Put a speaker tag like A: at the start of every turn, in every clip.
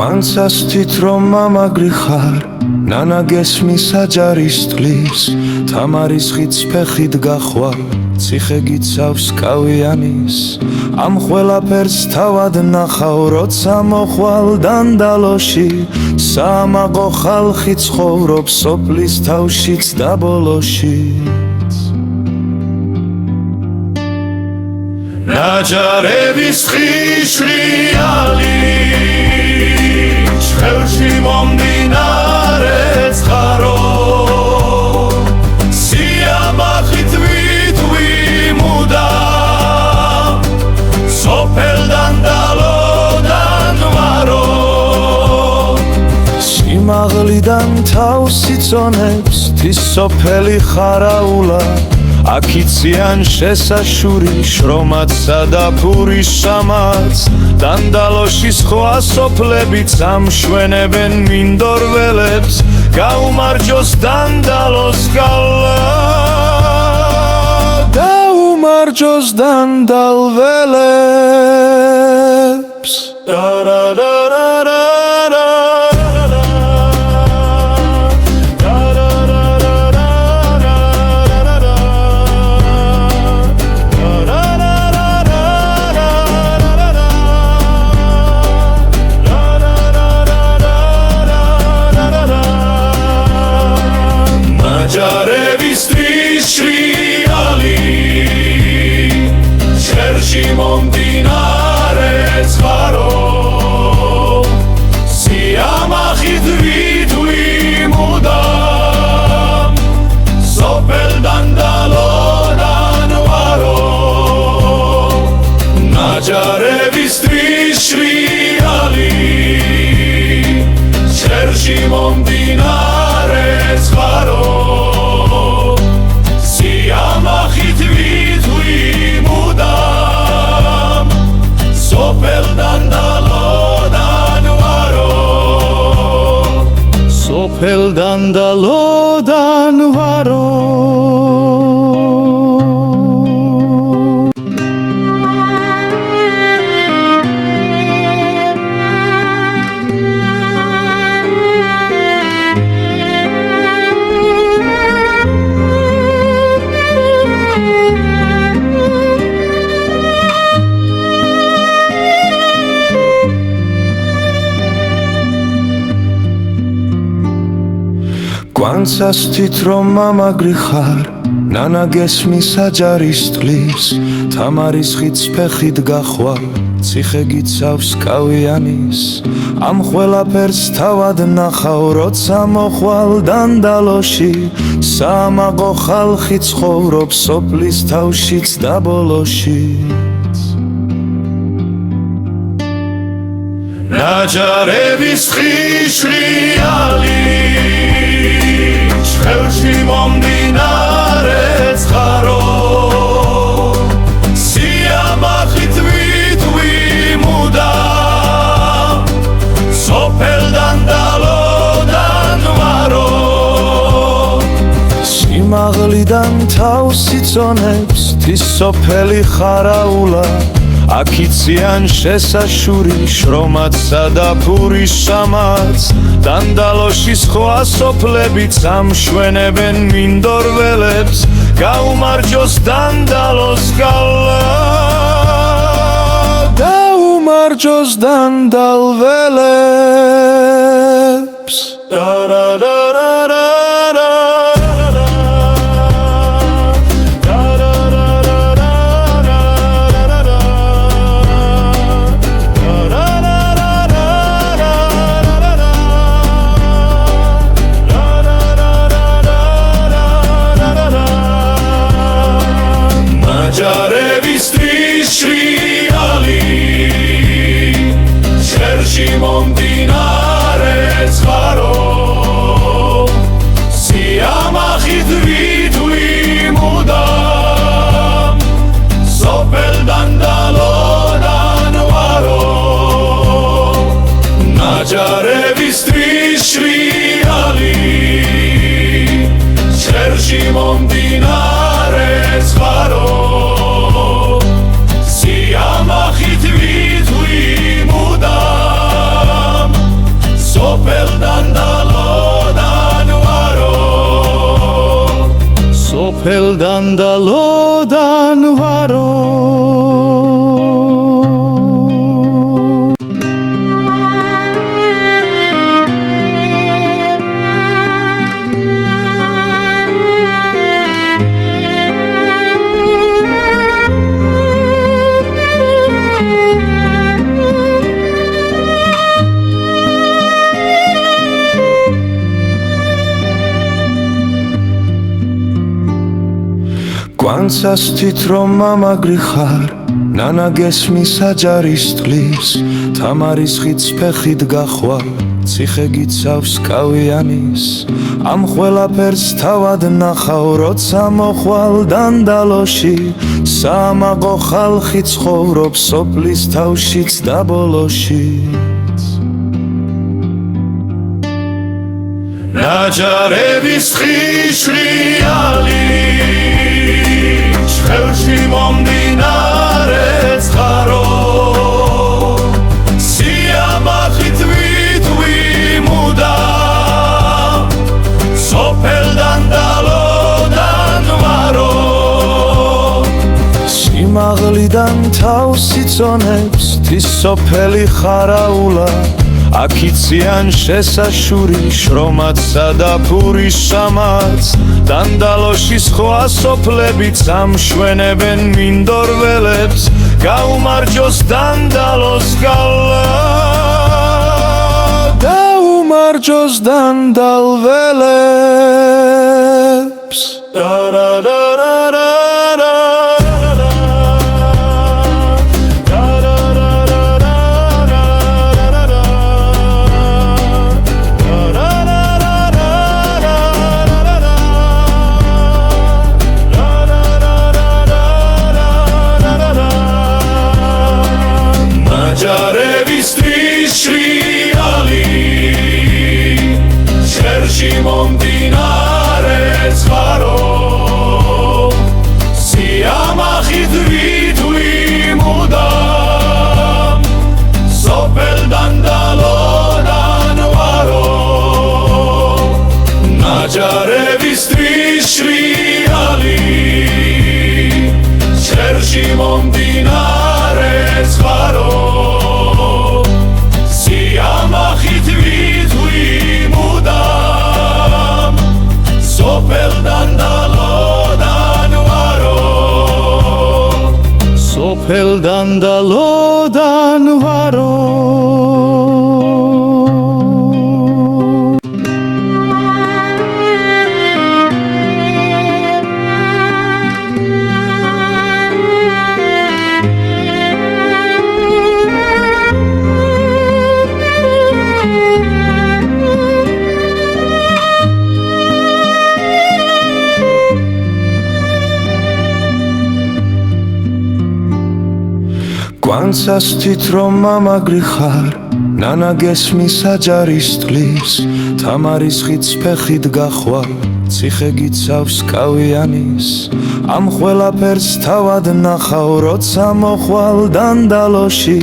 A: Კვანცასთით რომ მამაგრი ხარ, ნანა გესმის აჯარის თვლის, თამარის ხიდს ფეხით გახვალ, ციხე გიცავს კავიანის. ამ ყველაფერს თავად ნახავ, როცა მოხვალ დანდალოში, სამაყო ხალხი ცხოვრობს სოფლის თავშიც და ბოლოშიც. ნაჯარების ხიშრიალი ხელში მომდინარე ცხარო, სიამაყით ვიმუდამ, სოფელ დანდალოდან ვარო. სიმაღლიდან თავს იცონებს თის სოფელი ხარაულა, აქიციან შესაშური შრომაცა და ფურის სამაც. დანდალოში სხვა სოფლებიც ამშვენებენ მინდორველებს, გაუმარჯოს დანდალოს გალა, გაუმარჯოს დანდალველებს. ნაჯარების ხიშრიალი შერში მომდინარე ცხარო, სიამაყით ვიმუდამ, სოფელ დანდალოდან ვარო. ნაჯარების ხიშრიალი შერში მომდინარე ცხარო, სიამაყით ვიმუდამ, სოფელ დანდალოდან ვარო, სოფელ დანდალოდან ვარო. კვანცასთით რომ მამაგრი ხარ, ნანა გესმის აჯარის თვლის, თამარის ხიდს ფეხით გახვალ, ციხე გიცავს კავიანის. ამ ყველაფერს თავად ნახავ, როცა მოხვალ დანდალოში, სამაყო ხალხი ცხოვრობს სოფლის თავშიც და ბოლოშიც. ნაჯარების ხიშრიალი ხელში მომდინარე ცხარო, სიამაყით ვიმუდამ, სოფელ დანდალოდან ვარო. სიმაღლიდან თავს იცონებს თის სოფელი ხარაულა, აქიციან შესაშური შრომაცა და ფურის სამაც. დანდალოში სხვა სოფლებიც ამშვენებენ მინდორველებს, გაუმარჯოს დანდალოს გალა, გაუმარჯოს დანდალველებს. ნაჯარების ხიშრიალი შერში მომდინარე ცხარო, სიამაყით ვიმუდამ, სოფელ დანდალოდან ვარო. ნაჯარების ხიშრიალი შერში მომდინარე ცხარო, სიამაყით ვიმუდამ, სოფელ დანდალოდან ვარო
B: Კვანცას თვით რომ მამაგრი ხარ ნანა გესმის აჯარის თვლის თამარის ხიდს ფეხით გახვალ ციხე გიცავს კავიანის ამ ყველაფერს თავად ნახავ როცა მოხვალ დანდალოში სამაყო ხალხი ცხოვრობს სოფლის თავშიც და ბოლოშიც
A: ნაჯარების ხიშრიალი ხელში მომდინარე ცხარო სიამაყით ვიტვიმუდა სოფელ დანდალოდან ვარო
B: სიმაღლიდან თავს იწონებს თის სოფელი ხარაულა აქიციან შესაშური შრომათსა და ფურის სამაც დანდალოში სხვა სოფლებიც ამშვენებენ მინდორველებს გაუმარჯოს დანდალოს გალა გაუმარჯოს დანდალველებს
A: მომდინარე ცხარო სიამაყით ვიტვიმუდა სოფელ დანდალოდან ვარო ნაჯარების თვიშრიალი შერში მომდინარე ცხარო სიამაყით ვიტვიმუდა სოფელ დანდალოდან ვარო სოფელ დანდალოდან ვარო
B: კვანცას თვით რომ მამაგრი ხარ ნანა გესმის აჯარის თვლის თამარის ხიდს ფეხით გახვალ ციხე გიცავს კავიანის ამ ყველაფერს თავად ნახავ როცა მოხვალ დანდალოში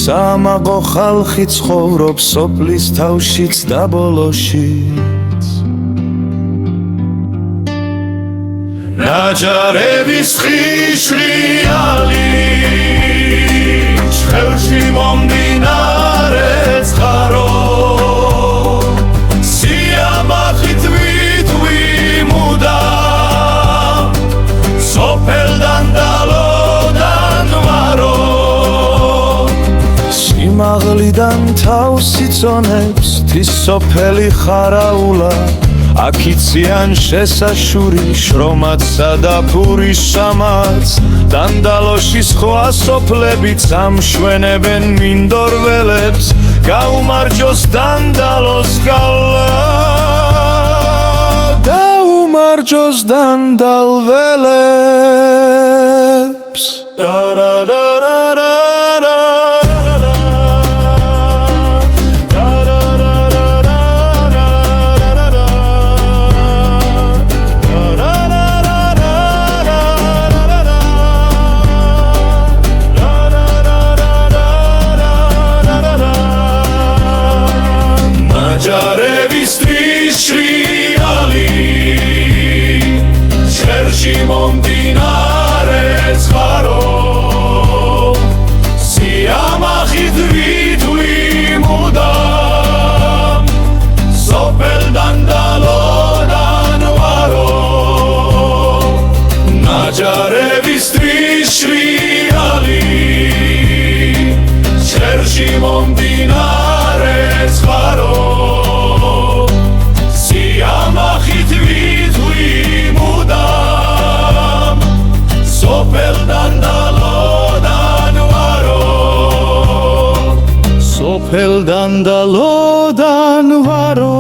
B: სამაყო ხალხი ცხოვრობს სოფლის თავშიც და ბოლოშიც
A: ნაჯარების ხიშრიალი ხელში მომდინარე ცხარო სიამაყით ვიტვიმუდა სოფელ დანდალოდან ვარო
B: სიმაღლიდან თავს იწონებს თის სოფელი ხარაულა აქიციან შესაშური შრომათსა და ფურის სამაც დანდალოში სხვა სოფლებიც ამშვენებენ მინდორველებს გაუმარჯოს დანდალოს გალა გაუმარჯოს დანდალველებს
A: ნაჯარების თვიშრიალი ჟერში მომდინარე ცხარო სიამახით ვიმუდამ სოფელდან დალოდან ვარო ნაჯარების ტრიშრიალი ჟერში მომდინარე ცხარო სიამახით ვიმუდამ სოფელდან დალოდან ვარო სოფელდან დალოდან ვარო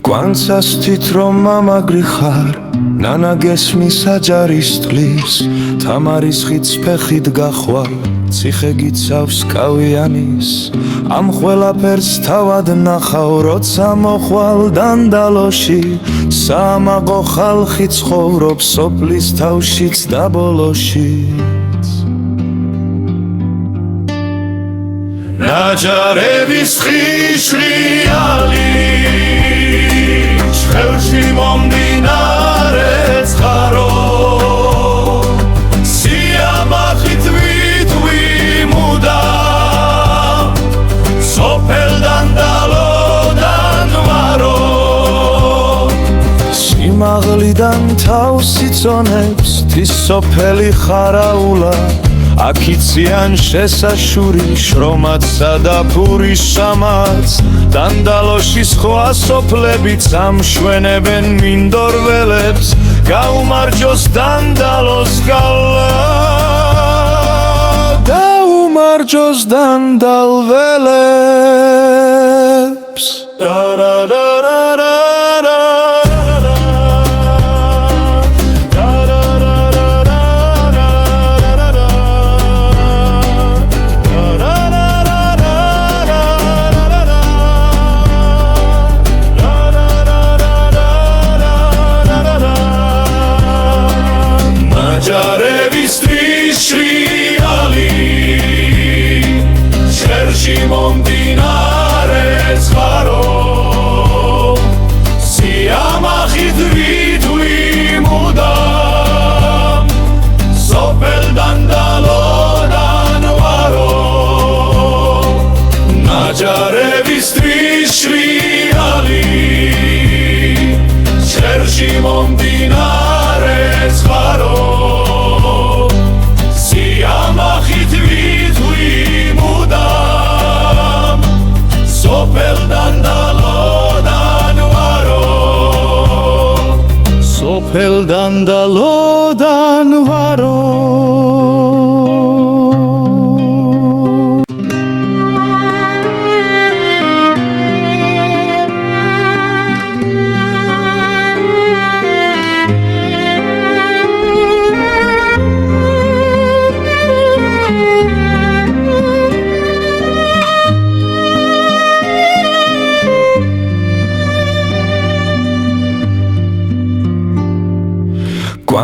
B: კვანცას თვითრომ მამაგრი ხარ ნანა გესმის აჯარის თვლის თამარის ხიდს ფეხით გახვალ ციხე გიცავს კავიანის ამ ყველაფერს თავად ნახავ როცა მოხვალ დანდალოში სამაყო ხალხი ცხოვრობს სოფლის თავშიც და ბოლოშიც
A: ნაჯარების ხიშრიალი ჟერში მომდინარე ცხარო სიამახით ვიმუდამ სოფელდან დალოდან ვარო
B: სიმაღლიდან თავს იწონებს თის სოფელი ხარაულა აქ იციან შესაშური შრომათსა და ფურის სამაც დანდალოში სხვა სოფლებიც ამშვენებენ მინდორველებს გაუმარჯოს დანდალოს გალა გაუმარჯოს დანდალველებს
A: მომდინარე ცხარო სიამახით ვიმუდამ სოფელდან დალოდან ვარო ნაჯარების ტრიშრიალი ჟერში მომდინარე ცხარო სიამახით ვიმუდამ სოფელდან დალოდან ვარო სოფელდან დალოდან ვარო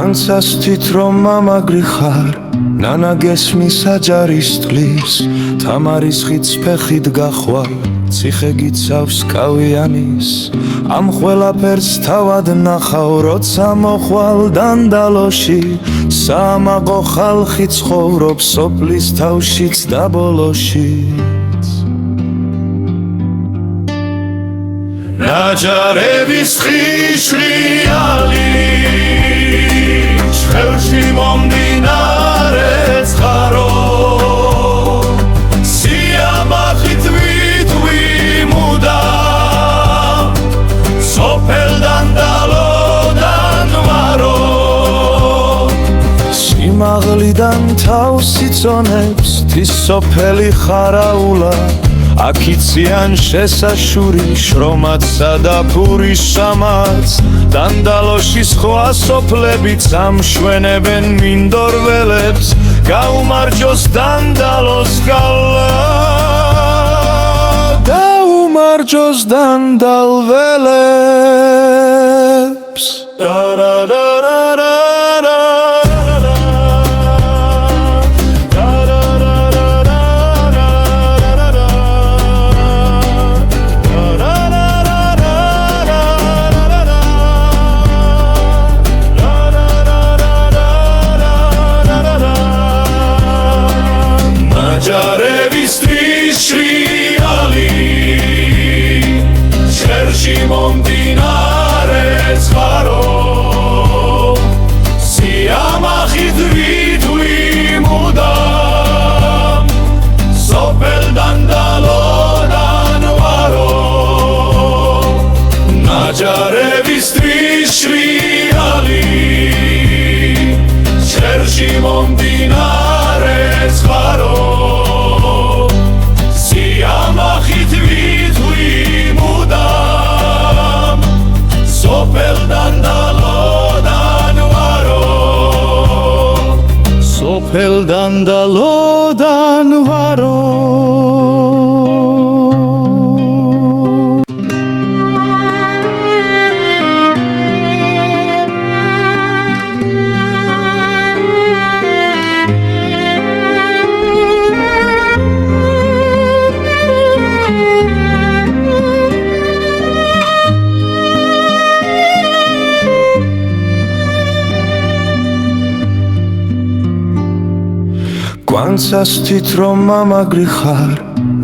B: კვანცას თვითრომ მამაგრი ხარ ნანა გესმის აჯარის თვლის თამარის ხიდს ფეხით გახვალ ციხე გიცავს კავიანის ამ ყველაფერს თავად ნახავ როცა მოხვალ დანდალოში სამაყო ხალხი ცხოვრობს სოფლის თავშიც და ბოლოშიც
A: ნაჯარების ხიშრიალი ჟერში მომდინარე ცხარო სიამახით ვიმუდამ სოფელდან დალოდან ვარო
B: სიმაღლიდან თავს იწონებს თის სოფელი ხარაულა აქ იციან შესაშური შრომათსა და ფურის სამაც დანდალოში სხვა სოფლებიც ამშვენებენ მინდორველებს გაუმარჯოს დანდალოს გალა დაუმარჯოს დანდალ ველებს
A: მომდინარე ცხარო სიამახით ვითვლი მუდამ სოფელ დანდალოდან ვარო ნაჯარების ტრიშრიალი შერში მომდინარე ცხარო სიამახით ვითვლი მუდამ სოფელ დანდალოდან ვარო
B: სოფელ დანდალოდან ვარო გვანცასთით რომ მამაგრი ხარ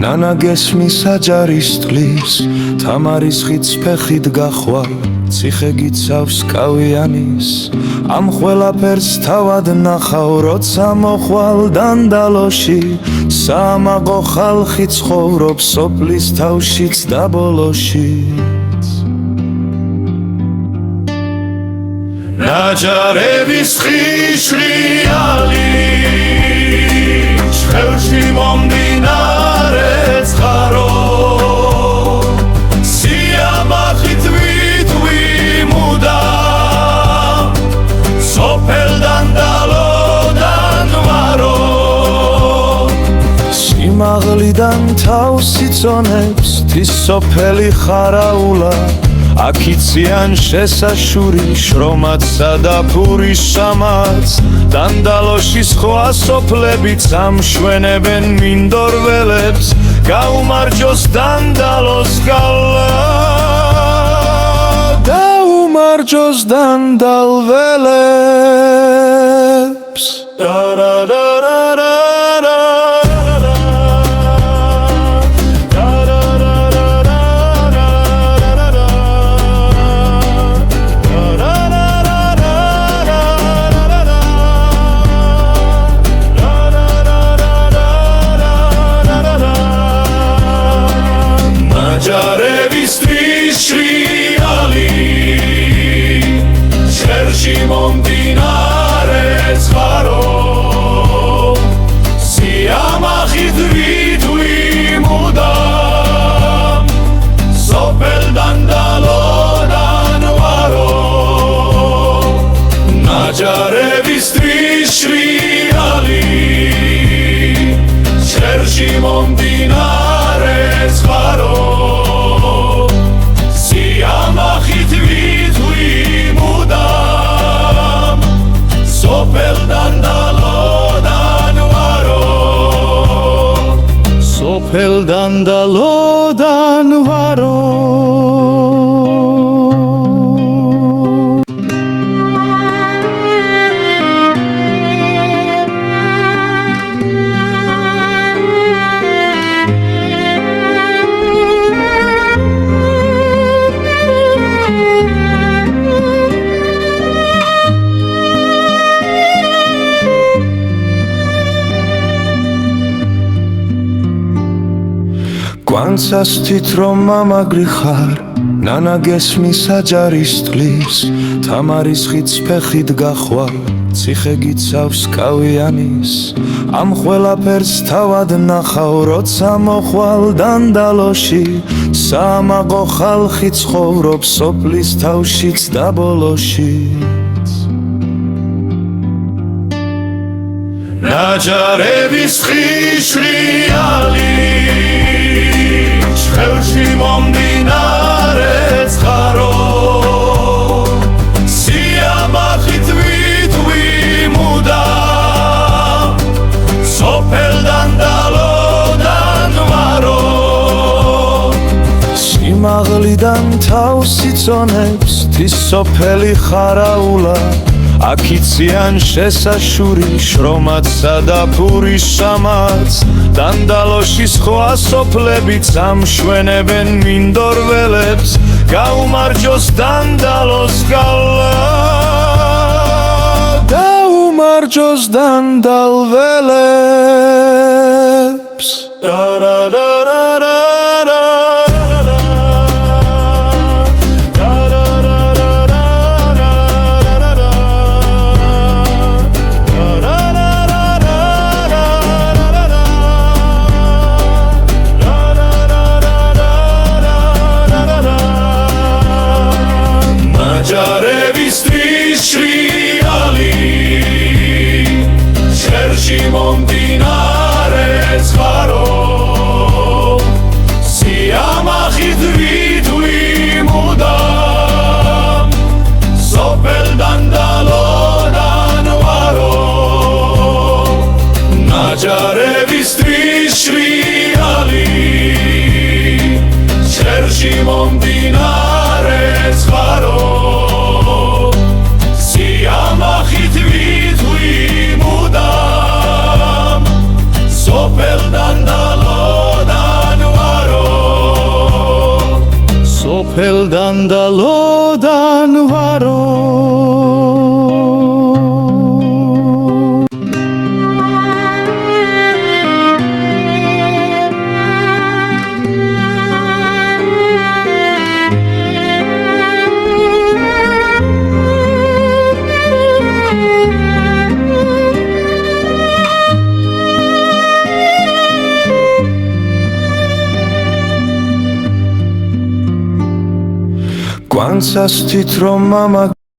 B: ნანა გესმის აჯარის წყლის თამარის ხიდს ფეხით გახვალ ციხე გიცავს კავიანის ამ ყველაფერს თავად ნახავ როცა მოხვალ დანდალოში სამაღო ხალხი ცხოვრობს სოფლის თავშიც და ბოლოშიც
A: ნაჯარების ხიშრიალი ხელში მომდინარე ცხარო სიამახით ვითვლი მუდამ სოფელ დანდალოდან ვარო
B: სიმაღლიდან თავს იწონებს თის სოფელი ხარაულა აქ იციან შესაშური შრომათსა და ფურის სამაც დანდალოში სხვა სოფლებიც ამშვენებენ მინდორველებს გაუმარჯოს დანდალოს გალა დაუმარჯოს დანდალ ველებს
A: ნაჯარების ტრიშრიალი შერში მომდინარე ცხარო სიამახით ვითვლი მუდამ სოფელ დანდალოდან ვარო ნაჯარების ტრიშრიალი შერში მომდინარე ცხარო სიამახით ვითვლი მუდამ სოფელ დანდალოდან ვარო
B: სოფელ დანდალოდან ვარო გვანცასთით რომ მამაგრი ხარ ნანა გესმის აჯარის წყლის თამარის ხიდს ფეხით გახვალ ციხე გიცავს კავიანის ამ ყველაფერს თავად ნახავ როცა მოხვალ დანდალოში სამაღო ხალხი ცხოვრობს სოფლის თავშიც და ბოლოშიც
A: ნაჯარების ხიშრიალი ჭხელში მომდინარე ცხარო სიამაყით ვიმუდამ სოფელდან დალოდან ვარო
B: სიმაღლიდან თავს იცონებს თის სოფელი ხარაულა აქ იციან შესაშური შრომათსა და ფურისამაც დანდალოში სხვა სოფლებიც ამშვენებენ მინდორველებს გაუმარჯოს დანდალოს გალა გაუმარჯოს დანდალველებს
A: მომდინარე ცხარო სიამაყით ვიმუდამ სოფელდან დალოდან ვარო ნაჯარების ტრიშრიალი ჟერში მომდინარე ცხარო სიამაყით სოფელდან დალოდან ვარო სოფელდან დალოდან ვარო
B: კვანცას თვით რომ მამა